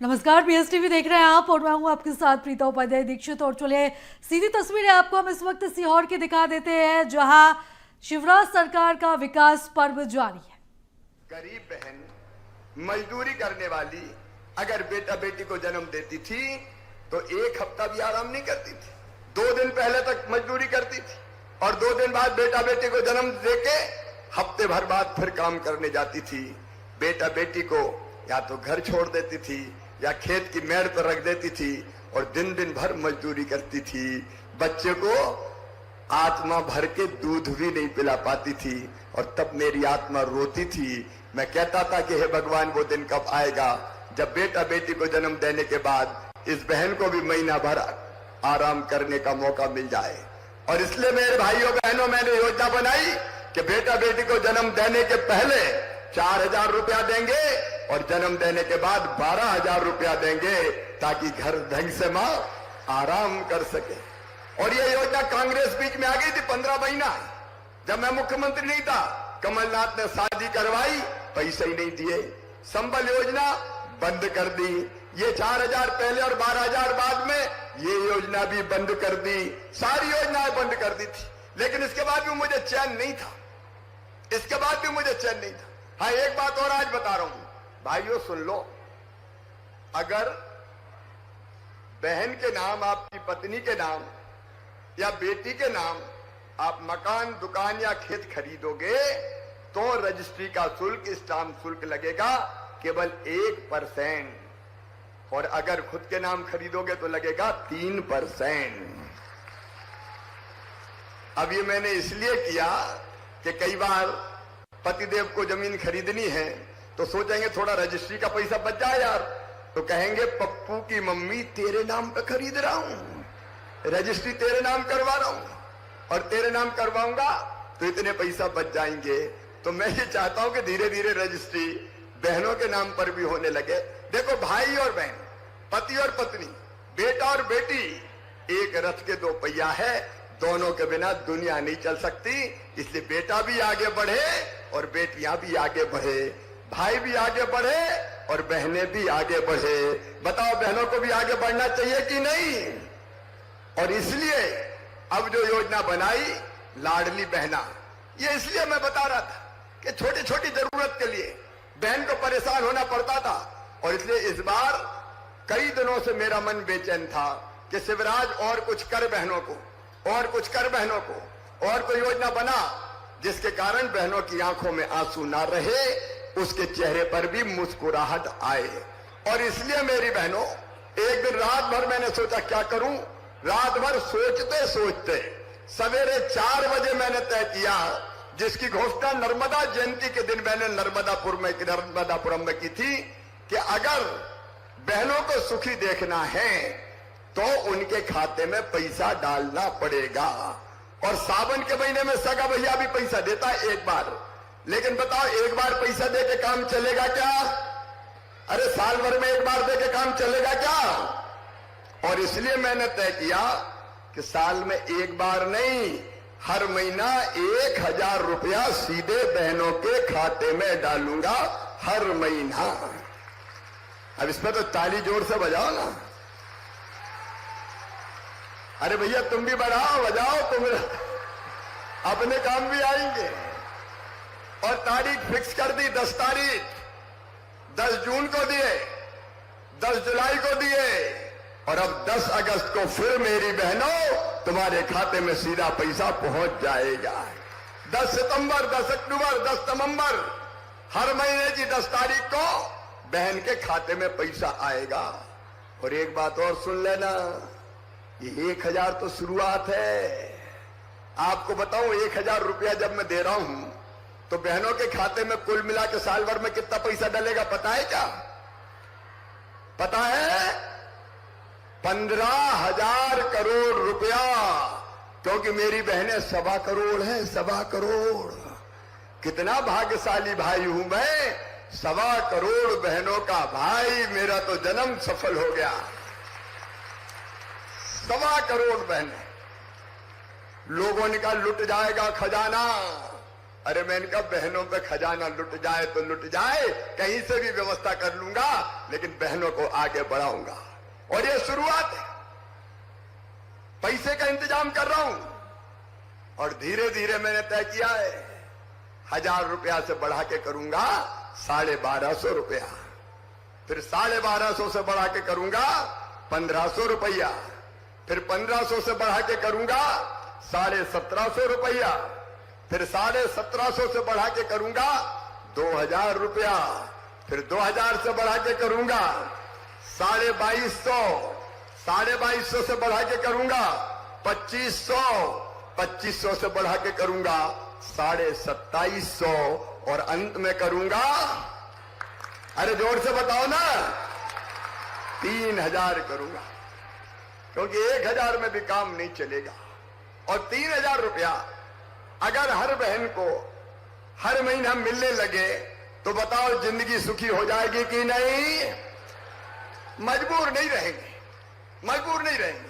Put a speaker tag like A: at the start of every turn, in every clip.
A: नमस्कार, बीएसटीवी देख रहे हैं आप और मैं हूं आपके साथ प्रीता उपाध्याय दीक्षित। और चलिए सीधी तस्वीरें आपको हम इस वक्त सीहोर की दिखा देते हैं, जहां शिवराज सरकार का विकास पर्व जारी है।
B: गरीब बहन मजदूरी करने वाली अगर बेटा बेटी को जन्म देती थी तो एक हफ्ता भी आराम नहीं करती थी। 2 दिन पहले तक मजदूरी करती थी और 2 दिन बाद बेटा बेटी को जन्म देके हफ्ते भर बाद फिर काम करने जाती थी। बेटा बेटी को या तो घर छोड़ देती थी या खेत की मेड़ पर रख देती थी और दिन दिन भर मजदूरी करती थी। बच्चे को आत्मा भर के दूध भी नहीं पिला पाती थी और तब मेरी आत्मा रोती थी। मैं कहता था कि हे भगवान, वो दिन कब आएगा जब बेटा बेटी को जन्म देने के बाद इस बहन को भी महीना भर आराम करने का मौका मिल जाए। और इसलिए मेरे भाइयों बहनों, मैंने योजना बनाई कि बेटा बेटी को जन्म देने के पहले 4,000 रुपया देंगे और जन्म देने के बाद 12,000 रुपया देंगे ताकि घर ढंग से मां आराम कर सके। और ये योजना कांग्रेस बीच में आ गई थी 15 महीना, जब मैं मुख्यमंत्री नहीं था। कमलनाथ ने शादी करवाई, पैसे ही नहीं दिए। संबल योजना बंद कर दी। ये 4,000 पहले और 12,000 बाद में, ये योजना भी बंद कर दी। सारी योजनाएं बंद कर दी थी, लेकिन इसके बाद भी मुझे चैन नहीं था। इसके बाद भी मुझे चैन नहीं था। हाँ, एक बात और आज बता रहा हूं भाइयों, सुन लो। अगर बहन के नाम, आपकी पत्नी के नाम या बेटी के नाम आप मकान, दुकान या खेत खरीदोगे तो रजिस्ट्री का शुल्क, स्टाम्प शुल्क लगेगा केवल 1%। और अगर खुद के नाम खरीदोगे तो लगेगा 3%। अब ये मैंने इसलिए किया कि कई बार पतिदेव को जमीन खरीदनी है तो सोचेंगे थोड़ा रजिस्ट्री का पैसा बच जाए यार, तो कहेंगे पप्पू की मम्मी तेरे नाम पे खरीद रहा हूं, रजिस्ट्री तेरे नाम करवा रहा हूं और तेरे नाम करवाऊंगा तो इतने पैसा बच जाएंगे। तो मैं ये चाहता हूं कि धीरे धीरे रजिस्ट्री बहनों के नाम पर भी होने लगे। देखो, भाई और बहन, पति और पत्नी, बेटा और बेटी एक रथ के 2 पहिया है। दोनों के बिना दुनिया नहीं चल सकती। इसलिए बेटा भी आगे बढ़े और बेटियां भी आगे बढ़े, भाई भी आगे बढ़े और बहनें भी आगे बढ़े। बताओ, बहनों को भी आगे बढ़ना चाहिए कि नहीं? और इसलिए अब जो योजना बनाई लाडली बहना, ये इसलिए मैं बता रहा था कि छोटी छोटी जरूरत के लिए बहन को परेशान होना पड़ता था। और इसलिए इस बार कई दिनों से मेरा मन बेचैन था कि शिवराज और कुछ कर बहनों को, और कुछ कर बहनों को, और कोई योजना बना जिसके कारण बहनों की आंखों में आंसू ना रहे, उसके चेहरे पर भी मुस्कुराहट आए। और इसलिए मेरी बहनों, एक दिन रात भर मैंने सोचा क्या करूं। रात भर सोचते सोचते सवेरे 4 बजे मैंने तय किया, जिसकी घोषणा नर्मदा जयंती के दिन मैंने नर्मदापुरम में की थी, कि अगर बहनों को सुखी देखना है तो उनके खाते में पैसा डालना पड़ेगा। और सावन के महीने में सगा भैया भी पैसा देता है एक बार, लेकिन बताओ, एक बार पैसा दे के काम चलेगा क्या? अरे साल भर में एक बार दे के काम चलेगा क्या? और इसलिए मैंने तय किया कि साल में एक बार नहीं, हर महीना 1,000 रुपया सीधे बहनों के खाते में डालूंगा हर महीना। अब इसमें तो ताली जोर से बजाओ ना। अरे भैया, तुम भी बढ़ाओ, बजाओ, तुम अपने काम भी आएंगे। और तारीख फिक्स कर दी, 10 तारीख, 10 जून को दिए, 10 जुलाई को दिए, और अब 10 अगस्त को फिर मेरी बहनों तुम्हारे खाते में सीधा पैसा पहुंच जाएगा। 10 सितंबर, 10 अक्टूबर, 10 नवंबर, हर महीने की 10 तारीख को बहन के खाते में पैसा आएगा। और एक बात और सुन लेना, ये 1,000 तो शुरुआत है। आपको बताऊं, 1,000 रुपया जब मैं दे रहा हूं तो बहनों के खाते में कुल मिला के साल भर में कितना पैसा डलेगा पता है क्या? पता है? 15,000 करोड़ रुपया। क्योंकि मेरी बहनें 1.25 करोड़ है, 1.25 करोड़। कितना भाग्यशाली भाई हूं मैं, 1.25 करोड़ बहनों का भाई। मेरा तो जन्म सफल हो गया। 1.25 करोड़ बहनें। लोगों ने कहा लुट जाएगा खजाना। अरे मैंने कहा बहनों पे खजाना लुट जाए तो लुट जाए, कहीं से भी व्यवस्था कर लूंगा, लेकिन बहनों को आगे बढ़ाऊंगा। और ये शुरुआत है, पैसे का इंतजाम कर रहा हूं और धीरे धीरे मैंने तय किया है 1000 रुपया से बढ़ा के करूंगा 1250 रुपया, फिर 1250 से बढ़ा के करूंगा 1500 रुपया, फिर 1500 से बढ़ा के करूंगा 1750 रुपया, फिर 1750 से बढ़ा के करूंगा 2000 रुपया, फिर 2000 से बढ़ा के करूंगा 2250, 2250 से बढ़ा के करूंगा 2500, 2500 से बढ़ा के करूंगा 2750 और अंत में करूंगा, अरे जोर से बताओ ना, 3000 करूंगा, क्योंकि 1000 में भी काम नहीं चलेगा। और 3000 रुपया अगर हर बहन को हर महीना मिलने लगे तो बताओ जिंदगी सुखी हो जाएगी कि नहीं? मजबूर नहीं रहेंगे, मजबूर नहीं रहेंगे,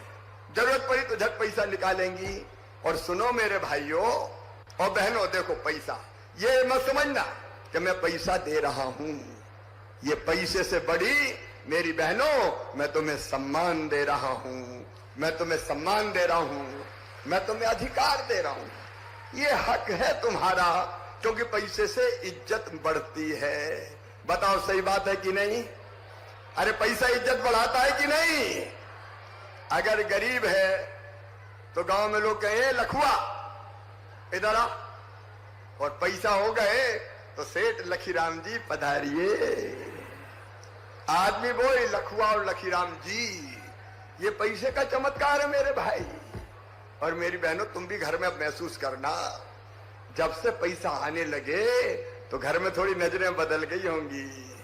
B: जरूरत पड़ी तो झट पैसा निकालेंगी। और सुनो मेरे भाइयों और बहनों, देखो पैसा, ये मत समझना कि मैं पैसा दे रहा हूं, ये पैसे से बड़ी मेरी बहनों मैं तुम्हें सम्मान दे रहा हूं, मैं तुम्हें सम्मान दे रहा हूं, मैं तुम्हें अधिकार दे रहा हूं। ये हक है तुम्हारा, क्योंकि पैसे से इज्जत बढ़ती है। बताओ सही बात है कि नहीं? अरे पैसा इज्जत बढ़ाता है कि नहीं? अगर गरीब है तो गांव में लोग कहे लखुआ इधर आ, और पैसा हो गए तो सेठ लखीराम जी पधारिए। आदमी बोले लखुआ और लखीराम जी, ये पैसे का चमत्कार है मेरे भाई और मेरी बहनों, तुम भी घर में अब महसूस करना, जब से पैसा आने लगे तो घर में थोड़ी नजरें बदल गई होंगी।